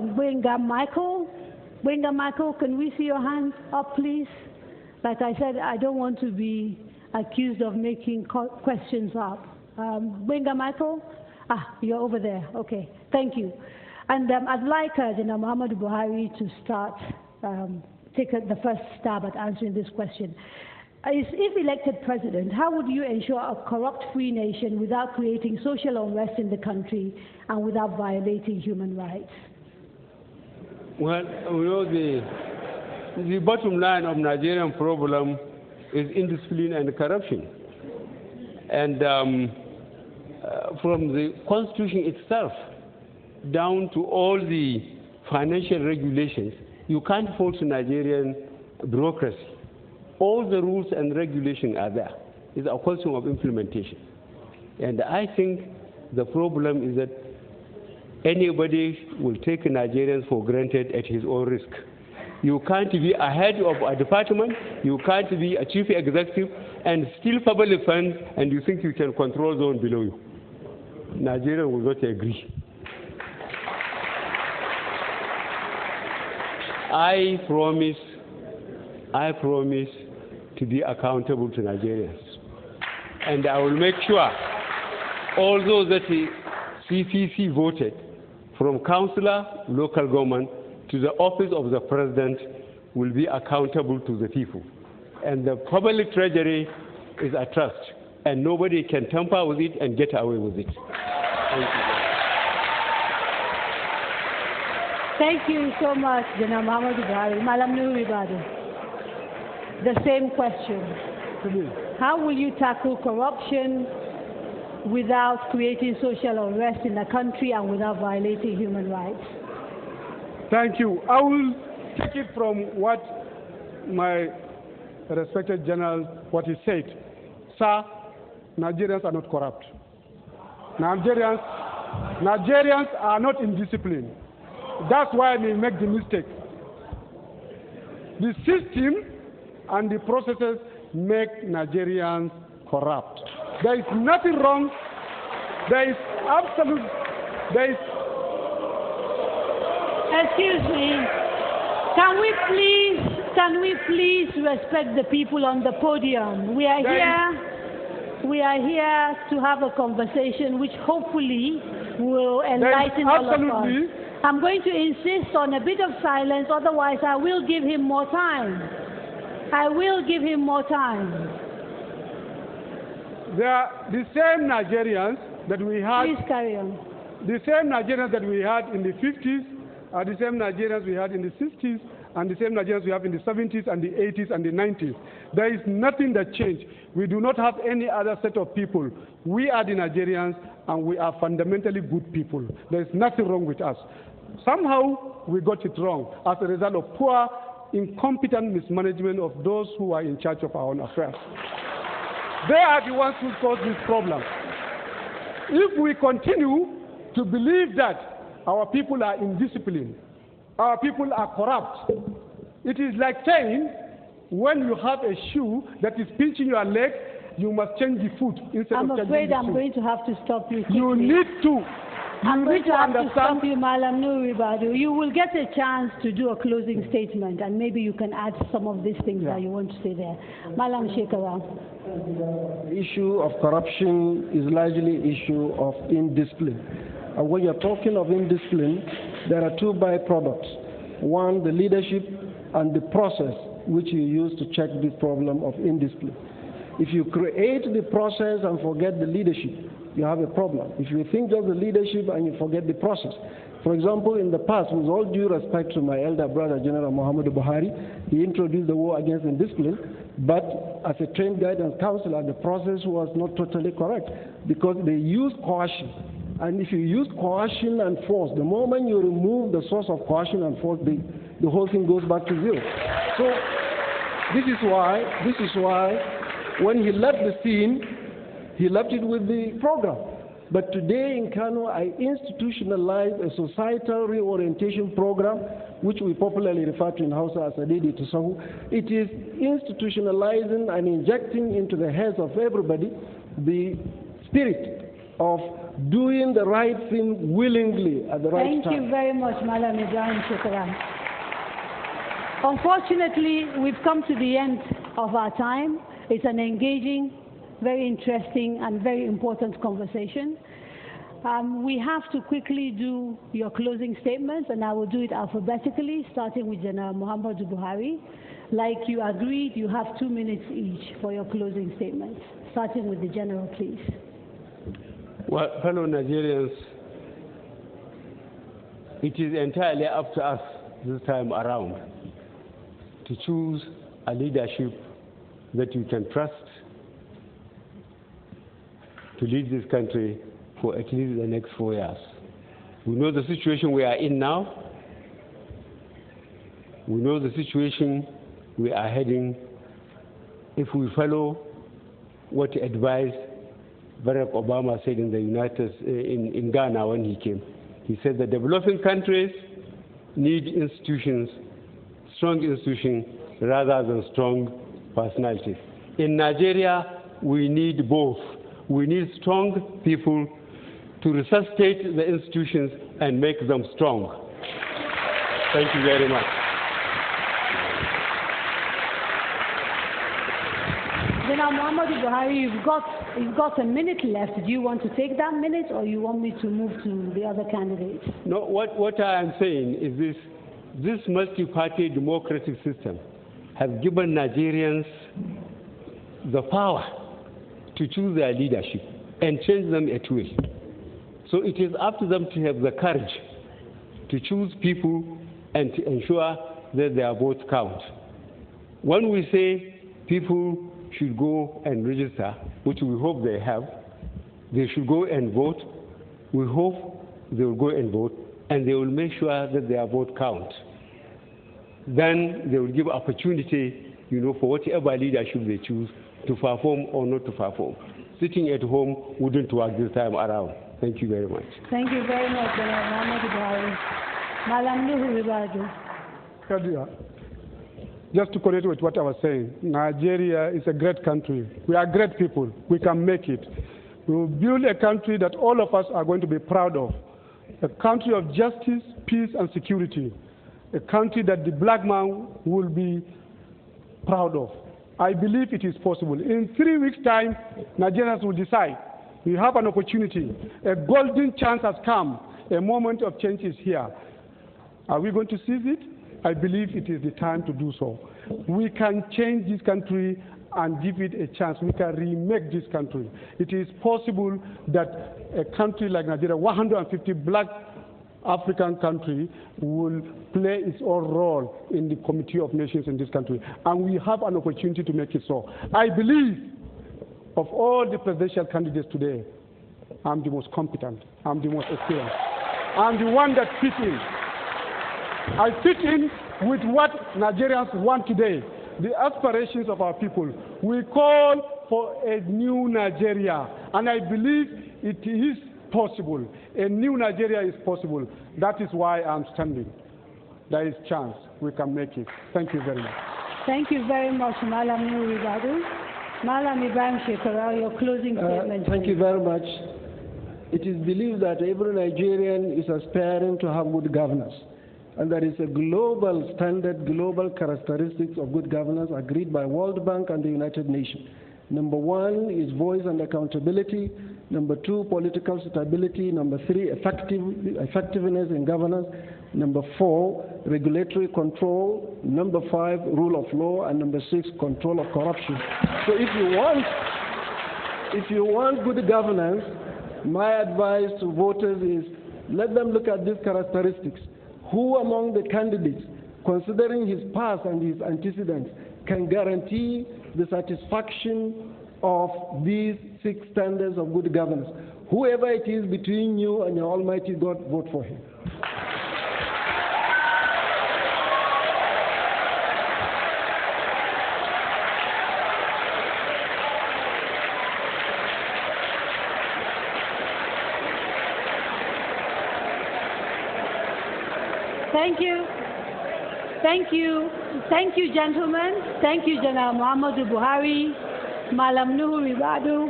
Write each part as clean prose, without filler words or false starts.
Winga Michael. Winga Michael, can we see your hand up, please? Like I said, I don't want to be accused of making questions up. Winga Michael? Ah, you're over there. Okay, thank you. And I'd like General Muhammadu Buhari to start, take the first stab at answering this question. If elected president, how would you ensure a corrupt-free nation without creating social unrest in the country and without violating human rights? Well, you know, the bottom line of Nigerian problem is indiscipline and corruption. And from the constitution itself down to all the financial regulations, you can't fault Nigerian bureaucracy. All the rules and regulations are there. It's a question of implementation. And I think the problem is that anybody will take Nigerians for granted at his own risk. You can't be a head of a department, you can't be a chief executive and steal public funds and you think you can control those below you. Nigeria will not agree. I promise to be accountable to Nigerians. And I will make sure all those that the CPC voted, from councillor, local government, to the office of the president, will be accountable to the people. And the public treasury is a trust, and nobody can tamper with it and get away with it. Thank you. Thank you so much, General Muhammadu Buhari. Malam Nuri Badu. The same question. How will you tackle corruption without creating social unrest in the country and without violating human rights? Thank you. I will take it from what my respected general, what he said. Sir, Nigerians are not corrupt. Nigerians are not indisciplined. That's why they make the mistake. The system and the processes make Nigerians corrupt. There is nothing wrong. There is Excuse me. Can we please respect the people on the podium? We are here to have a conversation which hopefully will enlighten all of us. I'm going to insist on a bit of silence, otherwise I will give him more time. I will give him more time. They are the same Nigerians that we had. Please carry on. The same Nigerians that we had in the 50s are the same Nigerians we had in the 60s and the same Nigerians we have in the 70s and the 80s and the 90s. There is nothing that changed. We do not have any other set of people. We are the Nigerians and we are fundamentally good people. There is nothing wrong with us. Somehow we got it wrong as a result of poor, incompetent mismanagement of those who are in charge of our own affairs. They are the ones who caused this problem. If we continue to believe that our people are indisciplined, our people are corrupt, it is like saying when you have a shoe that is pinching your leg, you must change the foot instead of changing the shoe. I'm afraid I'm going to have to stop you quickly. You need to. I'm going to have to stop you, Malam Nuri Badu. You will get a chance to do a closing statement, and maybe you can add some of these things that you want to say there. Malam Shekara. The issue of corruption is largely an issue of indiscipline. And when you're talking of indiscipline, there are two byproducts. One, the leadership, and the process which you use to check this problem of indiscipline. If you create the process and forget the leadership, you have a problem. If you think just the leadership and you forget the process. For example, in the past, with all due respect to my elder brother, General Muhammadu Buhari, he introduced the war against indiscipline, but as a trained guidance counselor, the process was not totally correct because they used coercion. And if you use coercion and force, the moment you remove the source of coercion and force, the whole thing goes back to zero. So this is why when he left the scene, he left it with the program. But today in Kano, I institutionalized a societal reorientation program, which we popularly refer to in Hausa as Adidi Tusahu. It is institutionalizing and injecting into the heads of everybody the spirit of doing the right thing willingly at the right time. Thank you very much, Malam Ibrahim Shekara. Unfortunately, we've come to the end of our time. It's an engaging, very interesting, and very important conversation. We have to quickly do your closing statements, and I will do it alphabetically, starting with General Muhammadu Buhari. Like you agreed, you have 2 minutes each for your closing statements, starting with the General, please. Well, fellow Nigerians, it is entirely up to us this time around to choose a leadership that you can trust to lead this country for at least the next 4 years. We know the situation we are in now. We know the situation we are heading if we follow what advice Barack Obama said in the in Ghana when he came. He said the developing countries need institutions, strong institutions, rather than strong personalities. In Nigeria, we need both. We need strong people to resuscitate the institutions and make them strong. Thank you very much. General Muhammadu Buhari, you've got a minute left. Do you want to take that minute, or you want me to move to the other candidates? No, what I am saying is this multi-party democratic system has given Nigerians the power to choose their leadership and change them at will. So it is up to them to have the courage to choose people and to ensure that their votes count. When we say people should go and register, which we hope they have, they should go and vote. We hope they will go and vote, and they will make sure that their vote counts. Then they will give opportunity, for whatever leadership they choose to perform or not to perform. Sitting at home wouldn't work this time around. Thank you very much. Thank you very much, General Muhammadu Buhari. Malam Nuhu Ribadu. Just to connect with what I was saying, Nigeria is a great country. We are great people. We can make it. We will build a country that all of us are going to be proud of. A country of justice, peace, and security. A country that the black man will be proud of. I believe it is possible. In 3 weeks' time, Nigerians will decide. We have an opportunity. A golden chance has come. A moment of change is here. Are we going to seize it? I believe it is the time to do so. We can change this country and give it a chance. We can remake this country. It is possible that a country like Nigeria, 150 black African country, will play its own role in the Committee of Nations in this country. And we have an opportunity to make it so. I believe of all the presidential candidates today, I'm the most competent. I'm the most experienced. I'm the one that fits in. I fit in with what Nigerians want today, the aspirations of our people. We call for a new Nigeria, and I believe it is possible. A new Nigeria is possible. That is why I'm standing. There is chance we can make it. Thank you very much. Thank you very much, Malam Nuhu Ribadu. Malam Ibrahim Shekara, your closing statement. Thank you very much. It is believed that every Nigerian is aspiring to have good governance. And there is a global standard, global characteristics of good governance agreed by World Bank and the United Nations. Number 1 is voice and accountability. Number 2, political stability. Number 3, effectiveness in governance. Number 4, regulatory control. Number 5, rule of law. And number 6, control of corruption. So if you want good governance, my advice to voters is let them look at these characteristics. Who among the candidates, considering his past and his antecedents, can guarantee the satisfaction of these 6 standards of good governance? Whoever it is between you and your Almighty God, vote for him. Thank you. Thank you. Thank you, gentlemen. Thank you, General Muhammadu Buhari, Malam Nuhu Ribadu,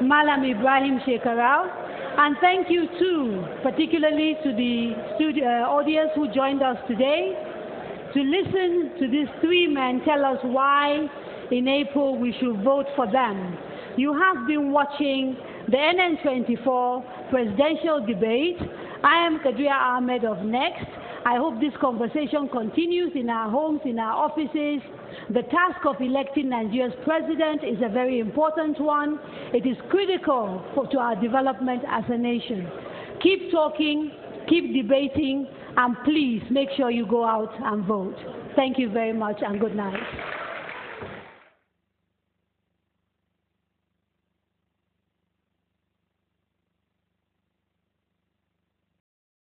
Malam Ibrahim Shekara. And thank you too, particularly to the audience who joined us today to listen to these three men tell us why in April we should vote for them. You have been watching the NN24 presidential debate. I am Kadria Ahmed of Next. I hope this conversation continues in our homes, in our offices. The task of electing Nigeria's president is a very important one. It is critical to our development as a nation. Keep talking, keep debating, and please make sure you go out and vote. Thank you very much and good night.